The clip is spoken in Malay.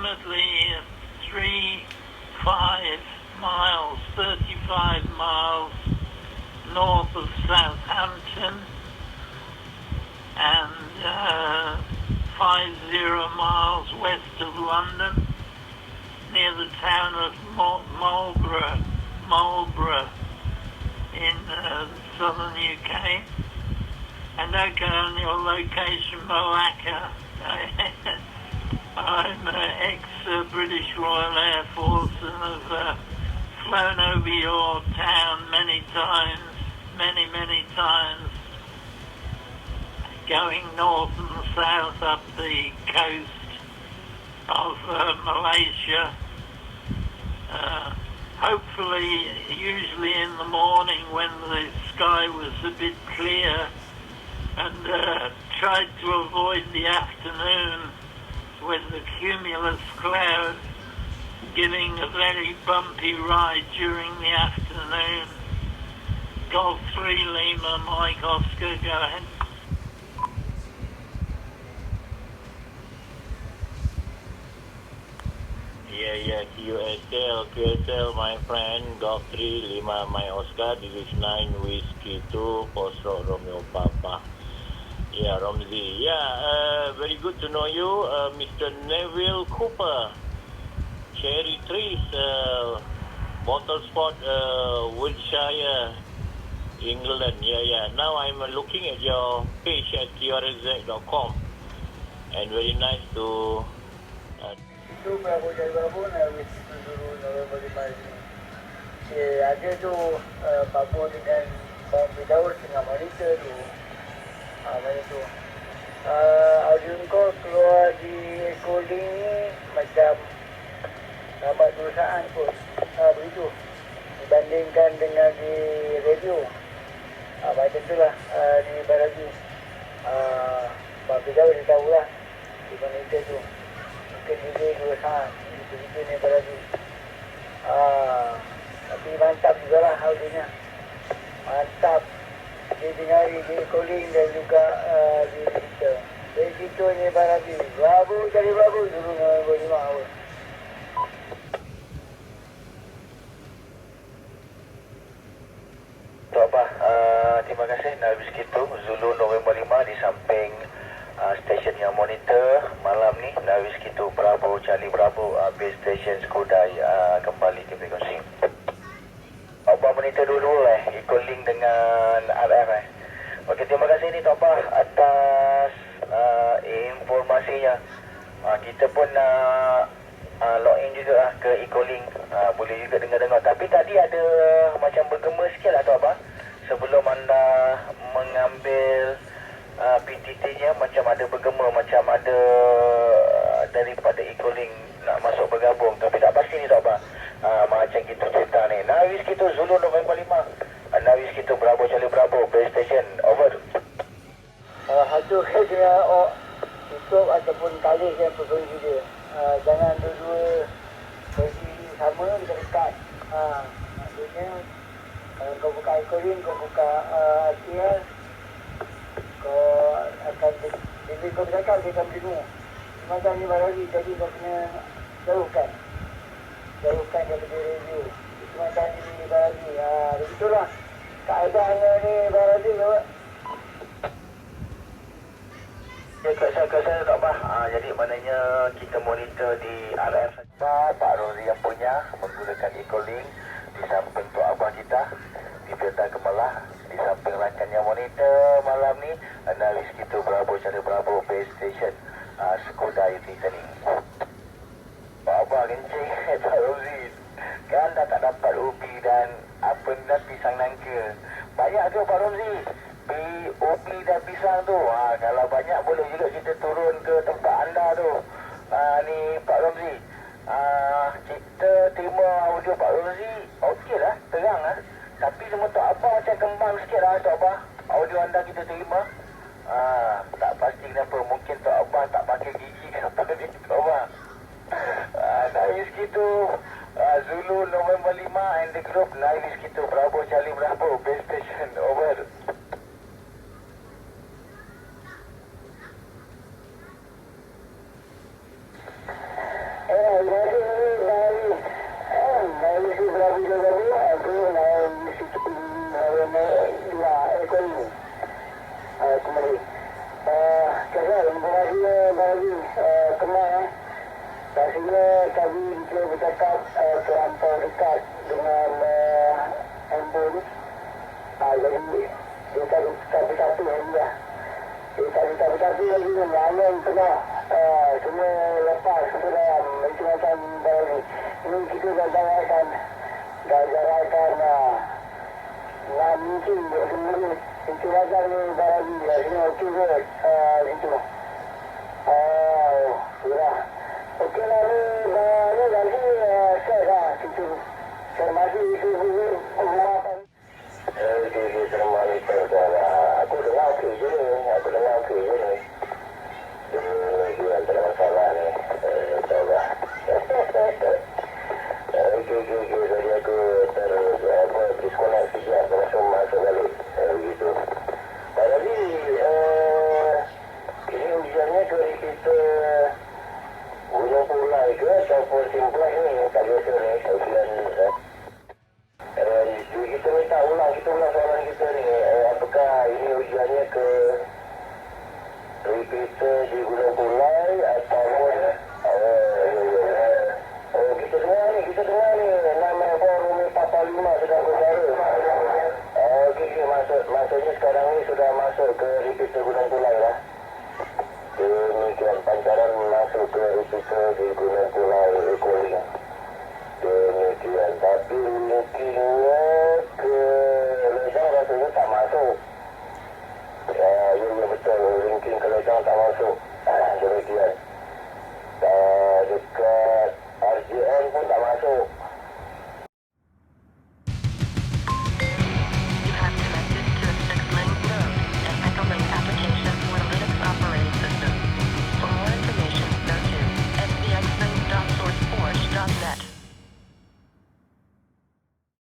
approximately 35 miles north of Southampton and 50 miles west of London, near the town of Marlborough in southern UK. And okay, on your location, Malacca. I'm ex-British Royal Air Force and have flown over your town many times, many times, going north and south up the coast of Malaysia. Hopefully, usually in the morning when the sky was a bit clear, and tried to avoid the afternoon with the cumulus cloud giving a very bumpy ride during the afternoon. Golf 3 Lima, Mike Oscar, go ahead. Yeah, QSL, my friend, Golf 3 Lima, my Oscar, this is 9 Whiskey 2, Foxtrot Romeo Papa. Yeah, Romsey. Yeah, very good to know you, Mr. Neville Cooper. Cherry Trees, Bottle Spot, Wiltshire, England. Yeah. Now I'm looking at your page at qrz.com, and very nice to... Itu berapa dari berapa nak dulu November 5 ini. Ada tu Papua dengan Bidaur tengah monitor tu. Mana tu. Audio kau keluar di Echolink ni macam nama perusahaan pun. Begitu. Dibandingkan dengan di radio. Macam itulah di Baragi. Pak Bidaur dia tahulah di monitor tu. Mungkin dia dua saat begitu ni berarti tapi mantap juga lah audionya, mantap didengar di Echolink dan juga di digital. Dari situ ni berarti Bravo dulu November 5 awal. Tak apa, terima kasih Nabi Sekitu Zulu November 5 di samping stesen yang monitor malam ni. Nabi Sekitu Bravo Charlie Bravo, base station Skodai kembali ke frekuensi. Apa monitor dulu Echolink dengan RF Okey, terima kasih ni Tok Pak atas informasinya. Kita pun login juga ke Echolink, boleh juga dengar-dengar. Tapi tadi ada macam bergema sikit lah Tok Pak, sebelum anda mengambil PTT-nya, macam ada bergema, macam ada daripada Echolink nak masuk bergabung. Tapi tak pasti ni Tok Pak, macam kita cerita ni. Nawi Sekitu Zulu November 5, Nawi Sekitu Bravo Charlie Bravo, base station, over. Satu kena tutup ataupun kali kan frekuensi dia. Jangan dua-dua versi sama dekat-dekat. Maksudnya kalau kau buka Echolink, kau buka RTL, kau akan bila kau bercakap dia akan berdengar macam ni lagi. Jadi kau kena jauhkan daripada radio. Itu macam ni lagi. Begitulah keadaannya ni lagi tu. Saya tak faham. Jadi maknanya kita monitor di RF. Pak Rozi yang punya menggunakan Echolink di samping Tok Abah kita di Peta Kemelah, di samping rakan yang monitor malam ni Nawi Sekitu Bravo Charlie Bravo, base station Skodai Titanic. Pak Abah kencing Pak Rozi kan dah tak dapat ubi dan apa dah pisang nangka. Banyak ke Pak Rozi ubi dan pisang tu? Kalau banyak boleh juga kita turun ke tempat anda tu. Ni Pak Rozi, kita terima audio Pak Rozi okey lah, terang lah. Tapi semua Tok Abah macam kembang sikit lah Tok Abah. Audio anda kita terima. Tak pasti kenapa. Mungkin Tok Abah tak pakai gigi ke apa ni Tok Abah. Nawi Sekitu Zulu November 5 and the group Nawi Sekitu Bravo Charlie Bravo, base station, over. Saya tadi dia bercakap terlampau dekat dengan handphone. Jadi dia tak satu-satu lagi lah. Dia tak satu-satu lagi ni. Angin tengah semua lepas ke dalam. Itu macam baru ni. Ini kita dah jarangkan 6 inci sendiri. Itu macam ni baru ni. Sini okey kot. Itu. Sudah. Okey lah ni. Nanti set lah. Situ. Saya masih itu pengumuman. Okey, terima kasih saudara. Aku dengar okey je ni. Dia tak ada masalah ni. Saudara. Okey. Jadi aku disconnect sekejap. Langsung masuk balik. Begitu. Tadi ini ujiannya ke kita Gunung Pulai ke ataupun Simplex ni. Tak biasa ni. Kita minta ulang soalan kita ni. Apakah ini ujiannya ke repeater di Gunung Pulai ataupun kita dengar ni 6 Rumi 45 sedang bercara. Okey, maksudnya sekarang ni sudah masuk ke repeater Gunung Pulai lah. Demikian pancaran masuk ke repeater di Gunung Pulai Echolink. Demikian, tapi linkingnya ke Lejang rasanya tak masuk. Ya betul, linking ke Lejang tak masuk. Demikian. Dekat RJN pun tak masuk.